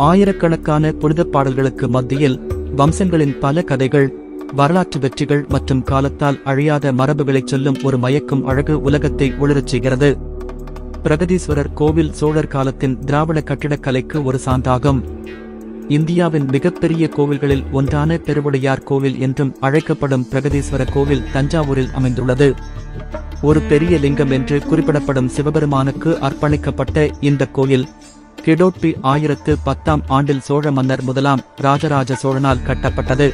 ஆயிரக்கணக்கான புனிதப் பாடல்களுக்கு மத்தியில் வம்சங்களின் பல கதைகள், வரலாற்று வெற்றிகள் மற்றும் காலத்தால் அழியாத மரபுகளைச் சொல்லும் ஒரு மயக்கும் அழகு உலகத்தை ஒளிரச் செய்கிறது. பிரகதீஸ்வரர் கோவில் சோழர் காலத்தின் திராவிட கட்டிடக்கலைக்கு ஒரு சான்றாகும். இந்தியாவின் மிகப்பெரிய கோவில்களில் ஒன்றான பெருவுடையார் கோவில் என்றும் அழைக்கப்படும் பிரகதீஸ்வரர் கோவில் தஞ்சாவூரில் அமைந்துள்ளது. ஒரு பெரிய லிங்கம் என்று குறிப்பிடப்படும் சிவபெருமானுக்கு அர்ப்பணிக்கப்பட்ட இந்த கோயில் கிடோட்பி 1010ஆம் ஆண்டில் சோழ மன்னர் முதலாம் ராஜராஜ சோழனால் கட்டப்பட்டது.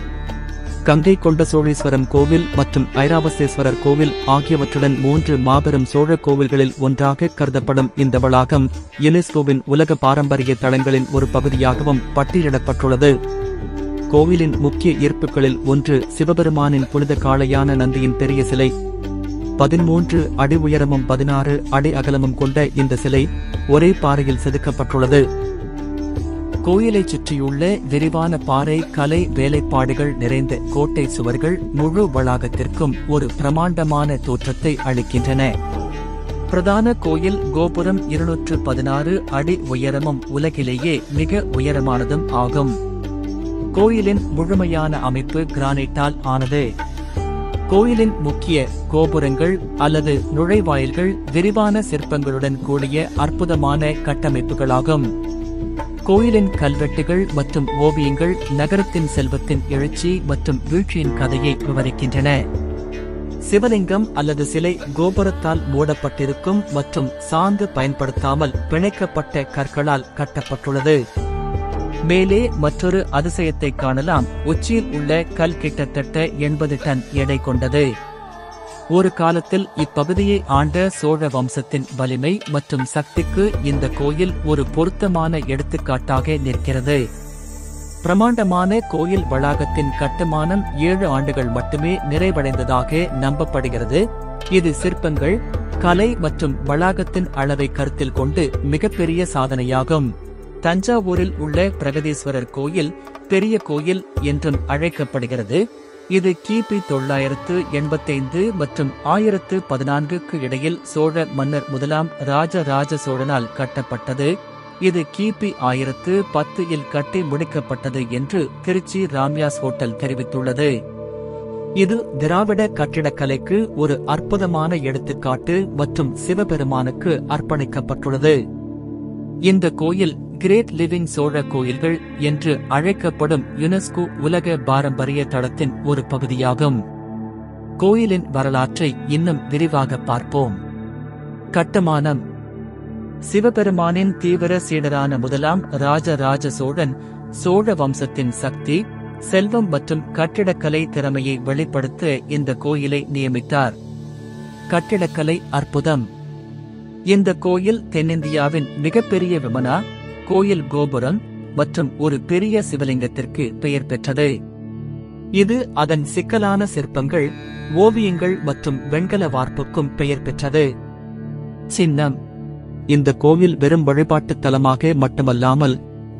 கங்கை கொண்ட சோழீஸ்வரம் கோவில் மற்றும் ஐராவதேஸ்வரர் கோவில் ஆகியவற்றுடன் 3 மாபெரும் சோழ கோவில்களில் ஒன்றாக கருதப்படும் இந்த வளாகம் யுனெஸ்கோவின் உலக பாரம்பரிய தளங்களின் ஒரு பகுதியாகவும் பட்டியலிடப்பட்டுள்ளது. கோவிலின் முக்கிய ஈர்ப்புகளில் ஒன்று சிவபெருமானின் புனித காளையான நந்தியின் பெரிய சிலை. 13 அடி உயரமும் 16 அடி அகலமும் கொண்ட இந்த சிலை ஒரே பாறையில் செதுக்கப்பட்டுள்ளது. கோயிலைச் சுற்றியுள்ள விரிவான பாறை கலை வேலைப்பாடுகள் நிறைந்த கோட்டை சுவர்கள் முழு வளாகத்திற்கும் ஒரு பிரமாண்டமான தோற்றத்தை அளிக்கின்றன. பிரதான கோயில் கோபுரம் 216 அடி உயரமும் உலகிலேயே மிக உயரமானதும் ஆகும். கோயிலின் முழுமையான அமைப்பு கிரானைட்டால் ஆனது. கோயிலின் முக்கிய கோபுரங்கள் அல்லது நுழைவாயில்கள் விரிவான சிற்பங்களுடன் கூடிய அற்புதமான கட்டமைப்புகளாகும். கோயிலின் கல்வெட்டுகள் மற்றும் ஓவியங்கள் நகரத்தின் செல்வத்தின் எழுச்சி மற்றும் வீழ்ச்சியின் கதையை விவரிக்கின்றன. சிவலிங்கம் அல்லது சிலை கோபுரத்தால் மூடப்பட்டிருக்கும் மற்றும் சாந்து பயன்படுத்தாமல் பிணைக்கப்பட்ட கற்களால் கட்டப்பட்டுள்ளது. மேலே மற்றொரு அதிசயத்தை காணலாம். உச்சியில் உள்ள கல் கிட்டத்தட்ட 80 டன் எடை கொண்டது. ஒரு காலத்தில் இப்பகுதியை ஆண்ட சோழ வம்சத்தின் வலிமை மற்றும் சக்திக்கு இந்த கோயில் ஒரு பொருத்தமான எடுத்துக்காட்டாக நிற்கிறது. பிரமாண்டமான கோயில் வளாகத்தின் கட்டுமானம் 7 ஆண்டுகள் மட்டுமே நிறைவடைந்ததாக நம்பப்படுகிறது. இது சிற்பங்கள், கலை மற்றும் வளாகத்தின் அளவை கருத்தில் கொண்டு மிகப்பெரிய சாதனையாகும். தஞ்சாவூரில் உள்ள பிரகதீஸ்வரர் கோயில் பெரிய கோயில் என்றும் அழைக்கப்படுகிறது. இது கிபி 985 மற்றும் 1014க்கு இடையில் சோழ மன்னர் முதலாம் ராஜராஜ சோழனால் கட்டப்பட்டது. இது கிபி 1010இல் கட்டி முடிக்கப்பட்டது என்று திருச்சி ராம்யாஸ் ஹோட்டல் தெரிவித்துள்ளது. இது திராவிட கட்டிடக்கலைக்கு ஒரு அற்புதமான எடுத்துக்காட்டு மற்றும் சிவபெருமானுக்கு அர்ப்பணிக்கப்பட்டுள்ளது. இந்த கோயில் கிரேட் லிவிங் சோழ கோயில்கள் என்று அழைக்கப்படும் யுனெஸ்கோ உலக பாரம்பரிய தளத்தின் ஒரு பகுதியாகும். கோயிலின் வரலாற்றை இன்னும் விரிவாக பார்ப்போம். கட்டுமானம். சிவபெருமானின் தீவிர சீடரான முதலாம் ராஜராஜ சோழன் சோழ வம்சத்தின் சக்தி, செல்வம் மற்றும் கட்டிடக்கலை திறமையை வெளிப்படுத்த இந்த கோயிலை நியமித்தார். கட்டிடக்கலை அற்புதம். இந்த கோயில் தென்னிந்தியாவின் மிகப்பெரிய விமனா கோயில் கோபுரம் மற்றும் ஒரு பெரிய சிவலிங்கத்திற்கு பெயர் பெற்றது. இது அதன் சிக்கலான சிற்பங்கள், ஓவியங்கள் மற்றும் வெண்கல வார்ப்புக்கும் பெயர் பெற்றது. சின்னம். இந்த கோவில் வெறும் வழிபாட்டுத் தலமாக மட்டுமல்லாமல்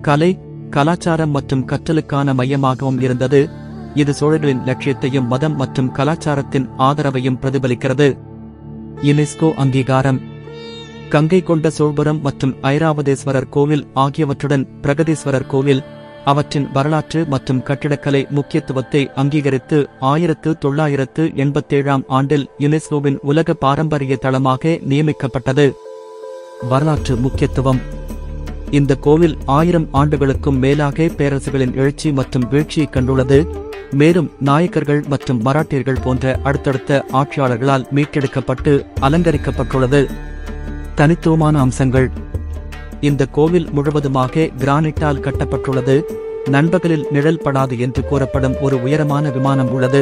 கலை, கலாச்சாரம் மற்றும் கற்றலுக்கான மையமாகவும் இருந்தது. இது சோழர்களின் லட்சியத்தையும் மதம் மற்றும் கலாச்சாரத்தின் ஆதரவையும் பிரதிபலிக்கிறது. யுனெஸ்கோ அங்கீகாரம். கங்கை கொண்ட சோழபுரம் மற்றும் ஐராவதேஸ்வரர் கோவில் ஆகியவற்றுடன் பிரகதீஸ்வரர் கோவில் அவற்றின் வரலாற்று மற்றும் கட்டிடக்கலை முக்கியத்துவத்தை அங்கீகரித்து 1987ஆம் ஆண்டில் யுனெஸ்கோவின் உலக பாரம்பரிய தளமாக நியமிக்கப்பட்டது. வரலாற்று முக்கியத்துவம். இந்த கோவில் 1000 ஆண்டுகளுக்கும் மேலாக பேரரசுகளின் எழுச்சி மற்றும் வீழ்ச்சியை கண்டுள்ளது. மேலும் நாயக்கர்கள் மற்றும் மராட்டியர்கள் போன்ற அடுத்தடுத்த ஆட்சியாளர்களால் மீட்டெடுக்கப்பட்டு அலங்கரிக்கப்பட்டுள்ளது. தனித்துவமான அம்சங்கள். இந்த கோவில் முழுவதுமாக கிரானைட்டால் கட்டப்பட்டுள்ளது. நண்பகலில் நிழல் படாது என்று கூறப்படும் ஒரு உயரமான விமானம் உள்ளது.